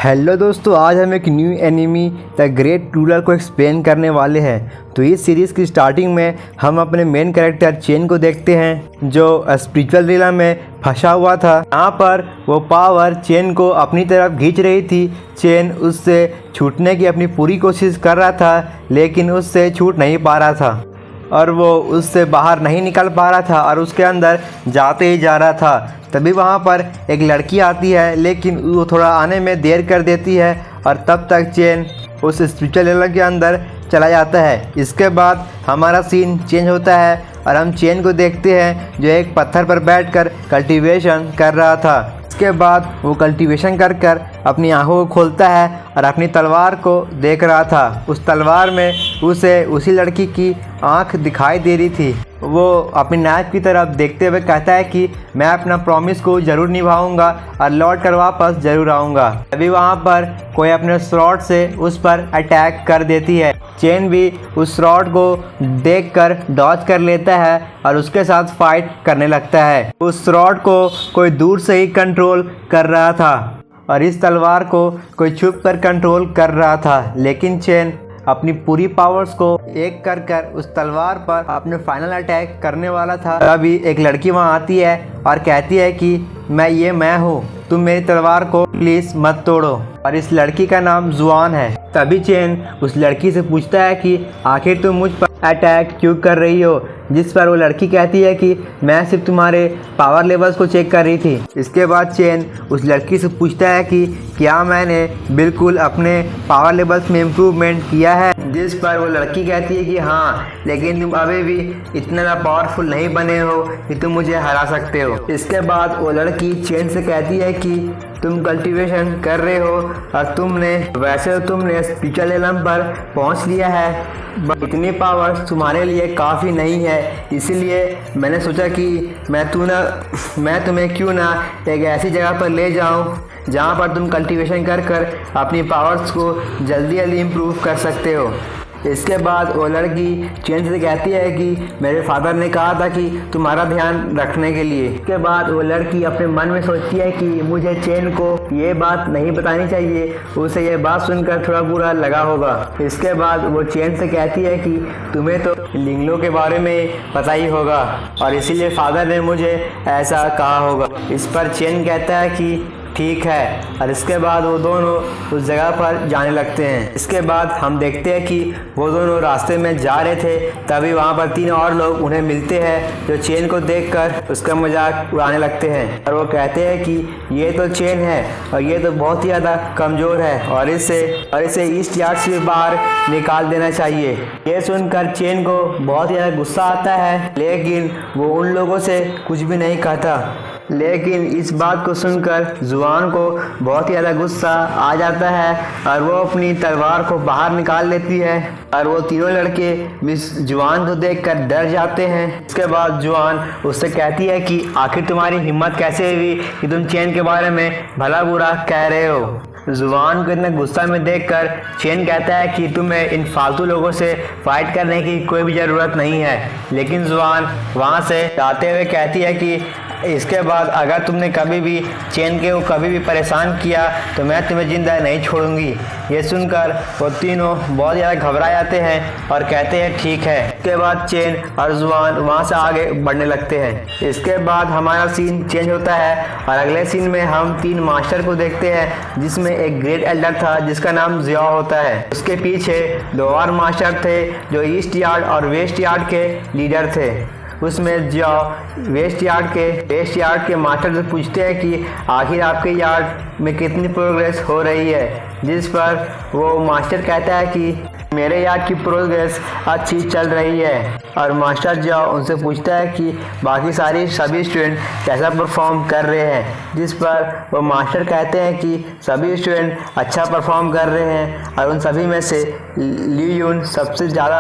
Hello दोस्तों, आज हम एक new enemy the great ruler को एक्सप्लेन करने वाले हैं। तो इस सीरीज़ की स्टार्टिंग में हम अपने मेन कैरेक्टर चेन को देखते हैं जो स्पिरिचुअल रीला में फंसा हुआ था। यहाँ पर वो पावर चेन को अपनी तरफ खींच रही थी। चेन उससे छूटने की अपनी पूरी कोशिश कर रहा था, लेकिन उससे छूट नहीं पा रहा था और वो उससे बाहर नहीं निकल पा रहा था और उसके अंदर जाते ही जा रहा था। तभी वहाँ पर एक लड़की आती है, लेकिन वो थोड़ा आने में देर कर देती है और तब तक चेन उस स्पिरिचुअल लेवल के अंदर चला जाता है। इसके बाद हमारा सीन चेंज होता है और हम चेन को देखते हैं जो एक पत्थर पर बैठकर कल्टीवेशन कर रहा था। इसके बाद वो कल्टीवेशन कर कर अपनी आंखों को खोलता है और अपनी तलवार को देख रहा था। उस तलवार में उसे उसी लड़की की आंख दिखाई दे रही थी। वो अपनी नाइफ की तरफ देखते हुए कहता है कि मैं अपना प्रॉमिस को ज़रूर निभाऊंगा और लौट कर वापस ज़रूर आऊँगा। अभी वहाँ पर कोई अपने स्वॉर्ड से उस पर अटैक कर देती है। चेन भी उस स्वॉर्ड को देखकर डॉज कर लेता है और उसके साथ फाइट करने लगता है। उस स्वॉर्ड को कोई दूर से ही कंट्रोल कर रहा था और इस तलवार को कोई छुप कर कंट्रोल कर रहा था, लेकिन चेन अपनी पूरी पावर्स को एक कर कर उस तलवार पर अपने फाइनल अटैक करने वाला था। तभी एक लड़की वहां आती है और कहती है कि मैं हूँ, तुम मेरी तलवार को प्लीज़ मत तोड़ो। और इस लड़की का नाम जुआन है। तभी चेन उस लड़की से पूछता है कि आखिर तुम मुझ पर अटैक क्यों कर रही हो, जिस पर वो लड़की कहती है कि मैं सिर्फ तुम्हारे पावर लेवल्स को चेक कर रही थी। इसके बाद चेन उस लड़की से पूछता है कि क्या मैंने बिल्कुल अपने पावर लेवल्स में इम्प्रूवमेंट किया है, जिस पर वो लड़की कहती है कि हाँ, लेकिन तुम अभी भी इतना ज़्यादा पावरफुल नहीं बने हो कि तुम मुझे हरा सकते हो। इसके बाद वो लड़की चेन से कहती है कि तुम कल्टीवेशन कर रहे हो और तुमने स्पिरिचुअल लेवल पर पहुंच लिया है, इतनी पावर तुम्हारे लिए काफ़ी नहीं है। इसीलिए मैंने सोचा कि मैं तुम्हें क्यों ना एक ऐसी जगह पर ले जाऊं जहां पर तुम कल्टीवेशन कर कर अपनी पावर्स को जल्दी जल्दी इम्प्रूव कर सकते हो। इसके बाद वो लड़की चेन से कहती है कि मेरे फादर ने कहा था कि तुम्हारा ध्यान रखने के लिए। इसके बाद वो लड़की अपने मन में सोचती है कि मुझे चेन को ये बात नहीं बतानी चाहिए, उसे ये बात सुनकर थोड़ा बुरा लगा होगा। इसके बाद वो चेन से कहती है कि तुम्हें तो लिंगलो के बारे में पता ही होगा और इसीलिए फादर ने मुझे ऐसा कहा होगा। इस पर चेन कहता है कि ठीक है, और इसके बाद वो दोनों उस जगह पर जाने लगते हैं। इसके बाद हम देखते हैं कि वो दोनों रास्ते में जा रहे थे। तभी वहाँ पर 3 और लोग उन्हें मिलते हैं जो चेन को देखकर उसका मजाक उड़ाने लगते हैं और वो कहते हैं कि ये तो चेन है और ये तो बहुत ही ज़्यादा कमज़ोर है और इसे ईस्ट यार्ड से बाहर निकाल देना चाहिए। ये सुनकर चेन को बहुत ही ज़्यादा गुस्सा आता है, लेकिन वो उन लोगों से कुछ भी नहीं कहता। लेकिन इस बात को सुनकर जुआन को बहुत ही ज़्यादा गुस्सा आ जाता है और वो अपनी तलवार को बाहर निकाल लेती है और वो तीनों लड़के मिस जुआन को देखकर डर जाते हैं। इसके बाद जुआन उससे कहती है कि आखिर तुम्हारी हिम्मत कैसे हुई कि तुम चेन के बारे में भला बुरा कह रहे हो। जुआन को इतना गुस्सा में देखकर चेन कहता है कि तुम्हें इन फालतू लोगों से फाइट करने की कोई भी ज़रूरत नहीं है, लेकिन जुआन वहाँ से जाते हुए कहती है कि इसके बाद अगर तुमने कभी भी चेन के को कभी भी परेशान किया तो मैं तुम्हें जिंदा नहीं छोड़ूंगी। ये सुनकर वो तीनों बहुत ज़्यादा घबरा जाते हैं और कहते हैं ठीक है। इसके बाद चेन और जुआन वहाँ से आगे बढ़ने लगते हैं। इसके बाद हमारा सीन चेंज होता है और अगले सीन में हम 3 मास्टर को देखते हैं, जिसमें एक ग्रेट एल्डर था जिसका नाम जिया होता है। उसके पीछे 2 और मास्टर थे जो ईस्ट यार्ड और वेस्ट यार्ड के लीडर थे। उसमें जाओ वेस्ट यार्ड के मास्टर से पूछते हैं कि आखिर आपके यार्ड में कितनी प्रोग्रेस हो रही है, जिस पर वो मास्टर कहता है कि मेरे यार्ड की प्रोग्रेस अच्छी चल रही है। और मास्टर जाओ उनसे पूछता है कि बाकी सभी स्टूडेंट कैसा परफॉर्म कर रहे हैं, जिस पर वो मास्टर कहते हैं कि सभी स्टूडेंट अच्छा परफॉर्म कर रहे हैं और उन सभी में से लियून सबसे ज़्यादा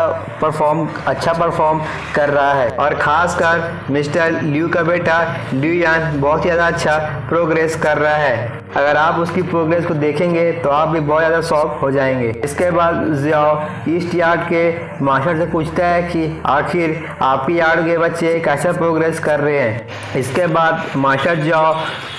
अच्छा परफॉर्म कर रहा है और ख़ासकर मिस्टर लियू का बेटा लियूयान बहुत ही ज़्यादा अच्छा प्रोग्रेस कर रहा है। अगर आप उसकी प्रोग्रेस को देखेंगे तो आप भी बहुत ज़्यादा शॉक हो जाएंगे। इसके बाद जियाओ ईस्ट यार्ड के मास्टर से पूछता है कि आखिर आप ही यार्ड के बच्चे कैसे प्रोग्रेस कर रहे हैं। इसके बाद मास्टर जियाओ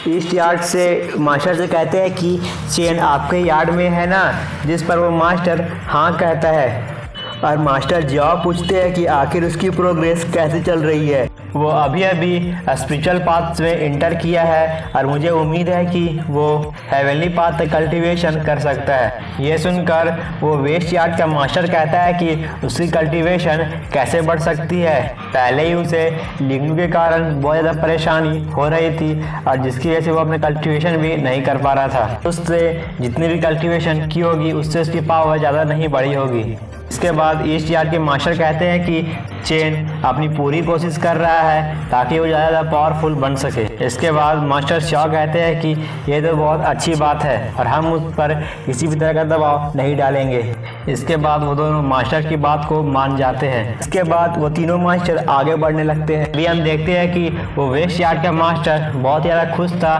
ईस्ट यार्ड से मास्टर से कहते हैं कि चेन आपके यार्ड में है ना, जिस पर वो मास्टर हाँ कहता है और मास्टर जवाब पूछते हैं कि आखिर उसकी प्रोग्रेस कैसे चल रही है। वो अभी अभी स्पिरिचुअल पाथ में इंटर किया है और मुझे उम्मीद है कि वो हेवनली पाथ कल्टीवेशन कर सकता है। ये सुनकर वो वेस्ट यार्ड का मास्टर कहता है कि उसकी कल्टीवेशन कैसे बढ़ सकती है। पहले ही उसे लिग्नू के कारण बहुत ज़्यादा परेशानी हो रही थी और जिसकी वजह से वो अपने कल्टीवेशन भी नहीं कर पा रहा था। उससे जितनी भी कल्टीवेशन की होगी उससे उसकी पावर ज़्यादा नहीं बढ़ी होगी। इसके बाद ईस्ट यार्ड के मास्टर कहते हैं कि चेन अपनी पूरी कोशिश कर रहा है ताकि वो ज़्यादा पावरफुल बन सके। इसके बाद मास्टर शॉ कहते हैं कि ये तो बहुत अच्छी बात है और हम उस पर किसी भी तरह का दबाव नहीं डालेंगे। इसके बाद वो दोनों मास्टर की बात को मान जाते हैं। इसके बाद वो तीनों मास्टर आगे बढ़ने लगते हैं। अभी हम देखते हैं कि वो वेस्ट यार्ड का मास्टर बहुत ज़्यादा खुश था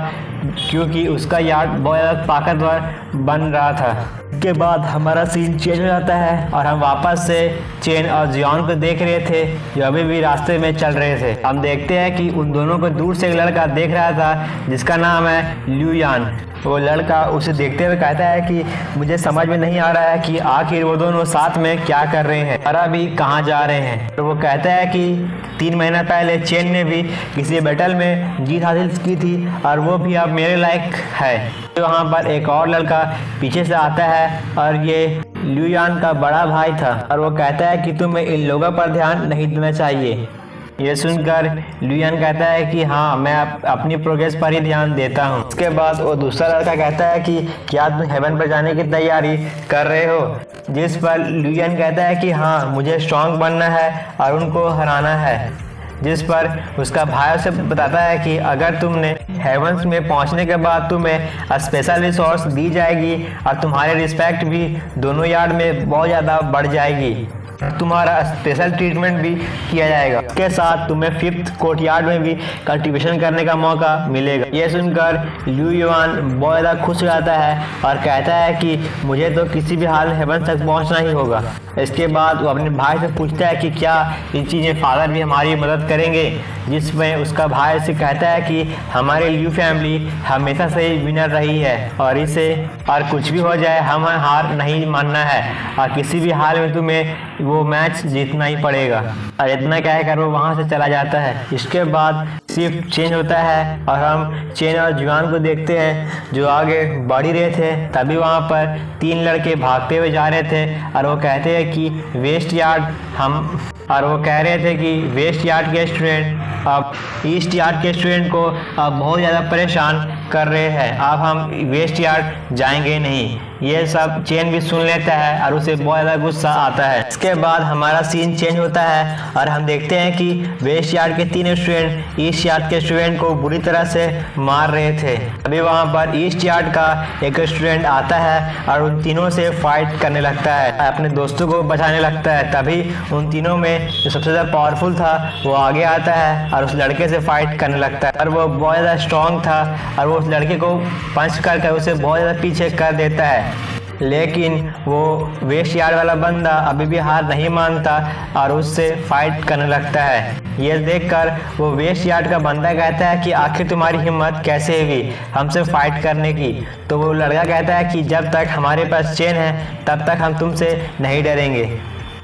क्योंकि उसका यार्ड बहुत ज़्यादा ताकतवर बन रहा था। के बाद हमारा सीन चेंज हो जाता है और हम वापस से चेन और जियान को देख रहे थे जो अभी भी रास्ते में चल रहे थे। हम देखते हैं कि उन दोनों को दूर से एक लड़का देख रहा था जिसका नाम है ल्यू यान। वो लड़का उसे देखते हुए कहता है कि मुझे समझ में नहीं आ रहा है कि आखिर वो दोनों साथ में क्या कर रहे हैं और अभी कहाँ जा रहे हैं। तो वो कहता है कि 3 महीना पहले चेन ने भी किसी बैटल में जीत हासिल की थी और वो भी अब मेरे लायक है। तो वहाँ पर एक और लड़का पीछे से आता है और ये ल्यू यान का बड़ा भाई था और वो कहता है कि तुम्हें इन लोगों पर ध्यान नहीं देना चाहिए। ये सुनकर ल्यू यान कहता है कि हाँ मैं अपनी प्रोग्रेस पर ही ध्यान देता हूँ। उसके बाद वो दूसरा लड़का कहता है कि क्या तुम हेवन पर जाने की तैयारी कर रहे हो, जिस पर ल्यू यान कहता है कि हाँ मुझे स्ट्रांग बनना है और उनको हराना है। जिस पर उसका भाई उसे बताता है कि अगर तुमने हेवंस में पहुंचने के बाद तुम्हें स्पेशल रिसोर्स दी जाएगी और तुम्हारी रिस्पेक्ट भी दोनों यार्ड में बहुत ज़्यादा बढ़ जाएगी, तुम्हारा स्पेशल ट्रीटमेंट भी किया जाएगा। इसके साथ तुम्हें 5th कोर्टयार्ड में भी कल्टीवेशन करने का मौका मिलेगा। यह सुनकर ल्यू यान बहुत ज़्यादा खुश हो जाता है और कहता है कि मुझे तो किसी भी हाल में हेवन तक पहुंचना ही होगा। इसके बाद वो अपने भाई से पूछता है कि क्या इन चीज़ें फादर भी हमारी मदद करेंगे, जिसमें उसका भाई से कहता है कि हमारी ल्यू फैमिली हमेशा से ही विनर रही है और इसे और कुछ भी हो जाए हम हार नहीं मानना है और किसी भी हाल में तुम्हें वो मैच जीतना ही पड़ेगा। और इतना कहकर वो वहाँ से चला जाता है। इसके बाद शिफ्ट चेंज होता है और हम चेन और जुआन को देखते हैं जो आगे बढ़ ही रहे थे। तभी वहाँ पर 3 लड़के भागते हुए जा रहे थे और वो कहते हैं कि वेस्ट यार्ड वो कह रहे थे कि वेस्ट यार्ड के स्टूडेंट अब ईस्ट यार्ड के स्टूडेंट को अब बहुत ज़्यादा परेशान कर रहे हैं, अब हम वेस्ट यार्ड जाएंगे नहीं। ये सब चेन भी सुन लेता है और उसे बहुत ज़्यादा गुस्सा आता है। इसके बाद हमारा सीन चेंज होता है और हम देखते हैं कि वेस्ट यार्ड के 3 स्टूडेंट ईस्ट यार्ड के स्टूडेंट को बुरी तरह से मार रहे थे। अभी वहाँ पर ईस्ट यार्ड का एक स्टूडेंट आता है और उन तीनों से फाइट करने लगता है, अपने दोस्तों को बचाने लगता है। तभी उन तीनों में जो सबसे ज़्यादा पावरफुल था वो आगे आता है और उस लड़के से फाइट करने लगता है और वो बहुत ज़्यादा स्ट्रॉन्ग था और वो उस लड़के को पंच करके उसे बहुत ज़्यादा पीछे कर देता है। लेकिन वो वेस्ट यार्ड वाला बंदा अभी भी हार नहीं मानता और उससे फाइट करने लगता है। ये देखकर वो वेस्ट यार्ड का बंदा कहता है कि आखिर तुम्हारी हिम्मत कैसे हुई हमसे फाइट करने की। तो वो लड़का कहता है कि जब तक हमारे पास चेन है तब तक हम तुमसे नहीं डरेंगे।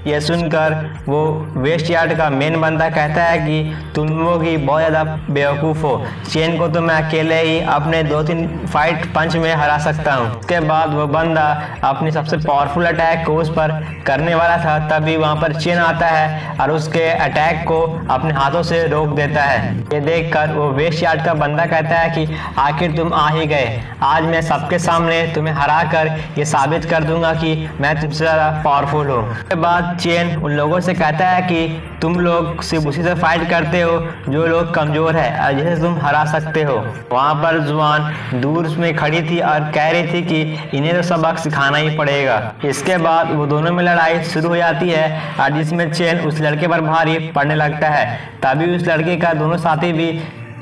यह सुनकर वो वेस्ट यार्ड का मेन बंदा कहता है कि तुम लोग ही बहुत ज़्यादा बेवकूफ़ हो, चेन को तो मैं अकेले ही अपने 2-3 फाइट पंच में हरा सकता हूँ। उसके बाद वो बंदा अपनी सबसे पावरफुल अटैक को उस पर करने वाला था, तभी वहाँ पर चेन आता है और उसके अटैक को अपने हाथों से रोक देता है। ये देखकर वो वेस्ट यार्ड का बंदा कहता है कि आखिर तुम आ ही गए, आज मैं सबके सामने तुम्हें हरा कर ये साबित कर दूंगा कि मैं तुमसे ज़्यादा पावरफुल हूँ। उसके बाद चेन उन लोगों से कहता है कि तुम लोग सिर्फ उसी से फाइट करते हो जो लोग कमजोर है और जिसे तुम हरा सकते हो। वहाँ पर जुआन दूर में खड़ी थी और कह रही थी कि इन्हें तो सबक सिखाना ही पड़ेगा। इसके बाद वो दोनों में लड़ाई शुरू हो जाती है और जिसमें चेन उस लड़के पर भारी पड़ने लगता है। तभी उस लड़के का दोनों साथी भी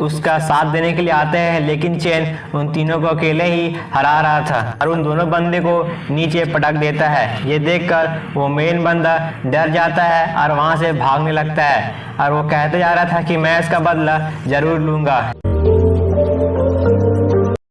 उसका साथ देने के लिए आते हैं, लेकिन चेन उन तीनों को अकेले ही हरा रहा था और उन दोनों बंदे को नीचे पटक देता है। ये देखकर वो मेन बंदा डर जाता है और वहां से भागने लगता है और वो कहते जा रहा था कि मैं इसका बदला जरूर लूंगा।